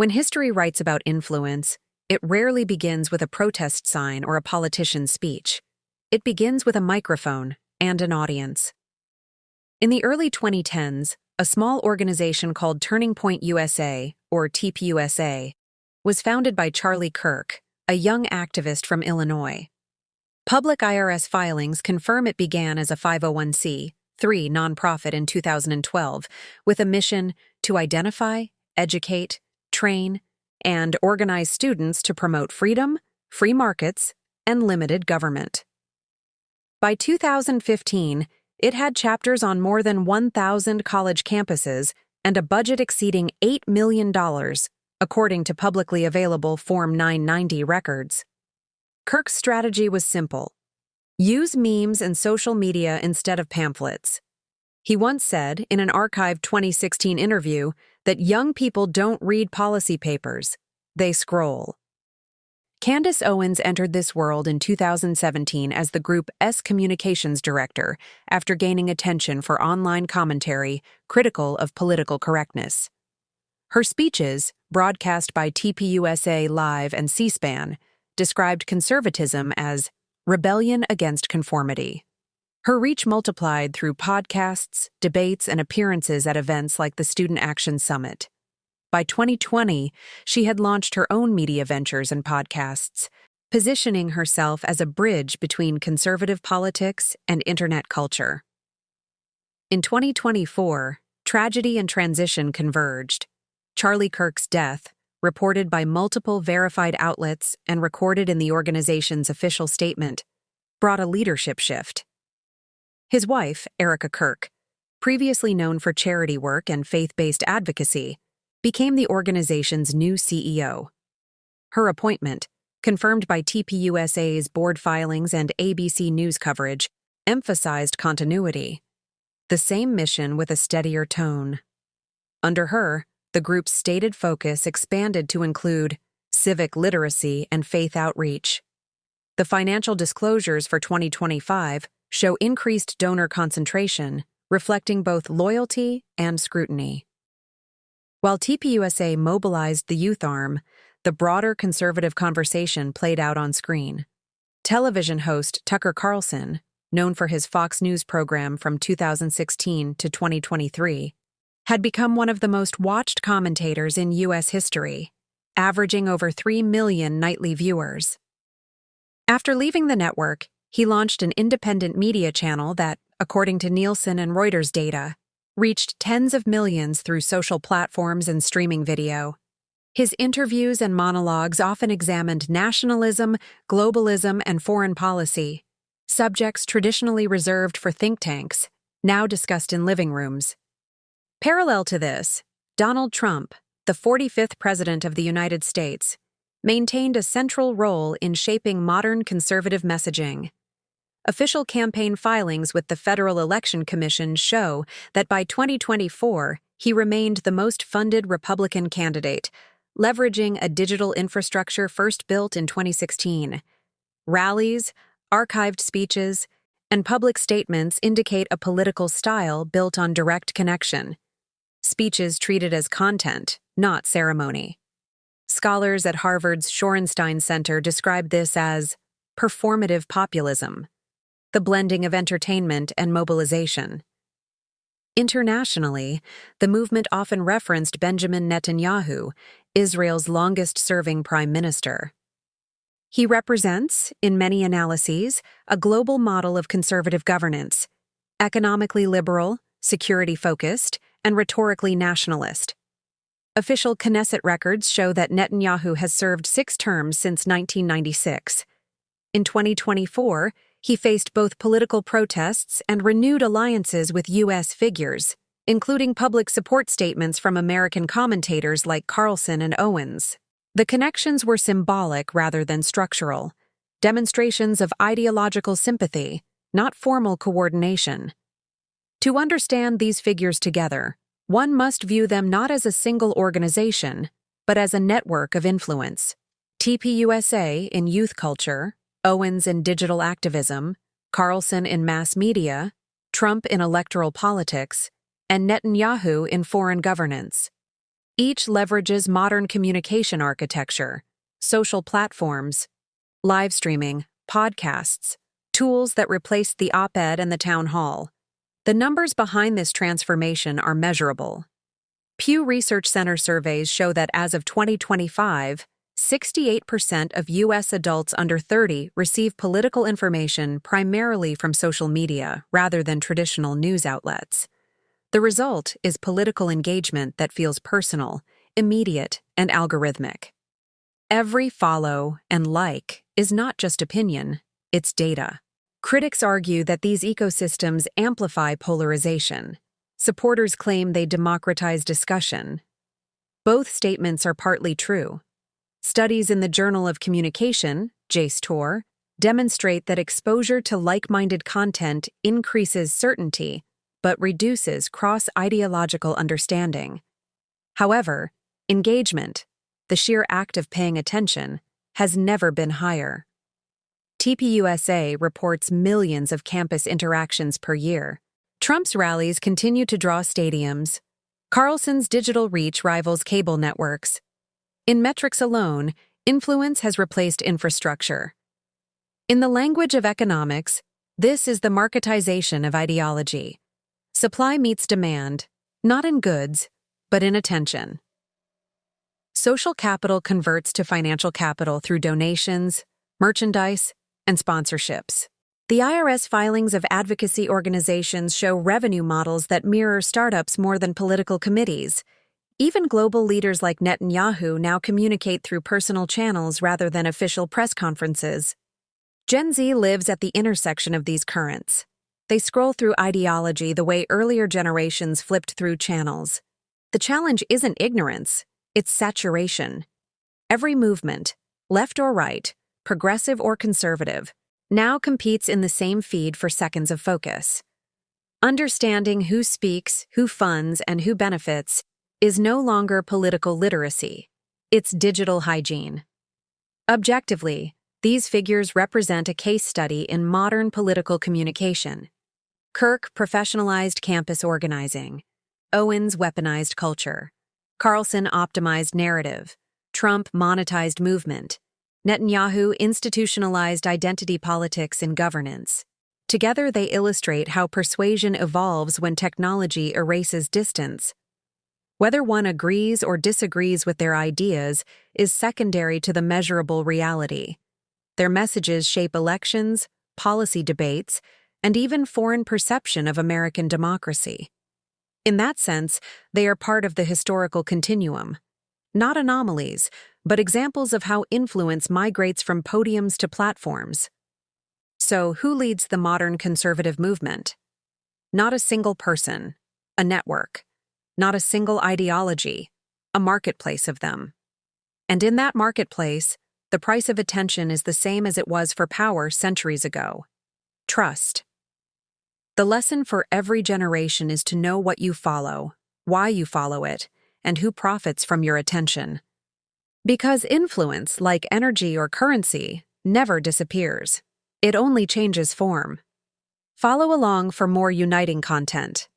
When history writes about influence, it rarely begins with a protest sign or a politician's speech. It begins with a microphone and an audience. In the early 2010s, a small organization called Turning Point USA, or TPUSA, was founded by Charlie Kirk, a young activist from Illinois. Public IRS filings confirm it began as a 501c3 nonprofit in 2012, with a mission to identify, educate, train, and organize students to promote freedom, free markets, and limited government. By 2015, it had chapters on more than 1,000 college campuses and a budget exceeding $8 million, according to publicly available Form 990 records. Kirk's strategy was simple: use memes and social media instead of pamphlets. He once said, in an archived 2016 interview, that young people don't read policy papers, they scroll. Candace Owens entered this world in 2017 as the group's communications director after gaining attention for online commentary critical of political correctness. Her speeches, broadcast by TPUSA Live and C-SPAN, described conservatism as rebellion against conformity. Her reach multiplied through podcasts, debates, and appearances at events like the Student Action Summit. By 2020, she had launched her own media ventures and podcasts, positioning herself as a bridge between conservative politics and internet culture. In 2024, tragedy and transition converged. Charlie Kirk's death, reported by multiple verified outlets and recorded in the organization's official statement, brought a leadership shift. His wife, Erica Kirk, previously known for charity work and faith-based advocacy, became the organization's new CEO. Her appointment, confirmed by TPUSA's board filings and ABC News coverage, emphasized continuity. The same mission with a steadier tone. Under her, the group's stated focus expanded to include civic literacy and faith outreach. The financial disclosures for 2025 show increased donor concentration, reflecting both loyalty and scrutiny. While TPUSA mobilized the youth arm, the broader conservative conversation played out on screen. Television host Tucker Carlson, known for his Fox News program from 2016 to 2023, had become one of the most watched commentators in U.S. history, averaging over 3 million nightly viewers. After leaving the network, he launched an independent media channel that, according to Nielsen and Reuters data, reached tens of millions through social platforms and streaming video. His interviews and monologues often examined nationalism, globalism, and foreign policy, subjects traditionally reserved for think tanks, now discussed in living rooms. Parallel to this, Donald Trump, the 45th President of the United States, maintained a central role in shaping modern conservative messaging. Official campaign filings with the Federal Election Commission show that by 2024, he remained the most funded Republican candidate, leveraging a digital infrastructure first built in 2016. Rallies, archived speeches, and public statements indicate a political style built on direct connection. Speeches treated as content, not ceremony. Scholars at Harvard's Shorenstein Center describe this as performative populism, the blending of entertainment and mobilization. Internationally, the movement often referenced Benjamin Netanyahu, Israel's longest-serving prime minister. He represents, in many analyses, a global model of conservative governance, economically liberal, security-focused, and rhetorically nationalist. Official Knesset records show that Netanyahu has served 6 terms since 1996. In 2024, he faced both political protests and renewed alliances with U.S. figures, including public support statements from American commentators like Carlson and Owens. The connections were symbolic rather than structural, demonstrations of ideological sympathy, not formal coordination. To understand these figures together, one must view them not as a single organization, but as a network of influence. TPUSA in youth culture, Owens in digital activism, Carlson in mass media, Trump in electoral politics, and Netanyahu in foreign governance. Each leverages modern communication architecture, social platforms, live streaming, podcasts, tools that replaced the op-ed and the town hall. The numbers behind this transformation are measurable. Pew Research Center surveys show that as of 2025, 68% of U.S. adults under 30 receive political information primarily from social media rather than traditional news outlets. The result is political engagement that feels personal, immediate, and algorithmic. Every follow and like is not just opinion, it's data. Critics argue that these ecosystems amplify polarization. Supporters claim they democratize discussion. Both statements are partly true. Studies in the Journal of Communication, JSTOR, demonstrate that exposure to like-minded content increases certainty, but reduces cross-ideological understanding. However, engagement, the sheer act of paying attention, has never been higher. TPUSA reports millions of campus interactions per year. Trump's rallies continue to draw stadiums. Carlson's digital reach rivals cable networks. In metrics alone, influence has replaced infrastructure. In the language of economics, this is the marketization of ideology. Supply meets demand, not in goods, but in attention. Social capital converts to financial capital through donations, merchandise, and sponsorships. The IRS filings of advocacy organizations show revenue models that mirror startups more than political committees. Even global leaders like Netanyahu now communicate through personal channels rather than official press conferences. Gen Z lives at the intersection of these currents. They scroll through ideology the way earlier generations flipped through channels. The challenge isn't ignorance, it's saturation. Every movement, left or right, progressive or conservative, now competes in the same feed for seconds of focus. Understanding who speaks, who funds, and who benefits is no longer political literacy. It's digital hygiene. Objectively, these figures represent a case study in modern political communication. Kirk professionalized campus organizing. Owens weaponized culture. Carlson optimized narrative. Trump monetized movement. Netanyahu institutionalized identity politics in governance. Together they illustrate how persuasion evolves when technology erases distance. Whether one agrees or disagrees with their ideas is secondary to the measurable reality. Their messages shape elections, policy debates, and even foreign perception of American democracy. In that sense, they are part of the historical continuum. Not anomalies, but examples of how influence migrates from podiums to platforms. So, who leads the modern conservative movement? Not a single person, a network. Not a single ideology, a marketplace of them. And in that marketplace, the price of attention is the same as it was for power centuries ago: trust. The lesson for every generation is to know what you follow, why you follow it, and who profits from your attention. Because influence, like energy or currency, never disappears. It only changes form. Follow along for more uniting content.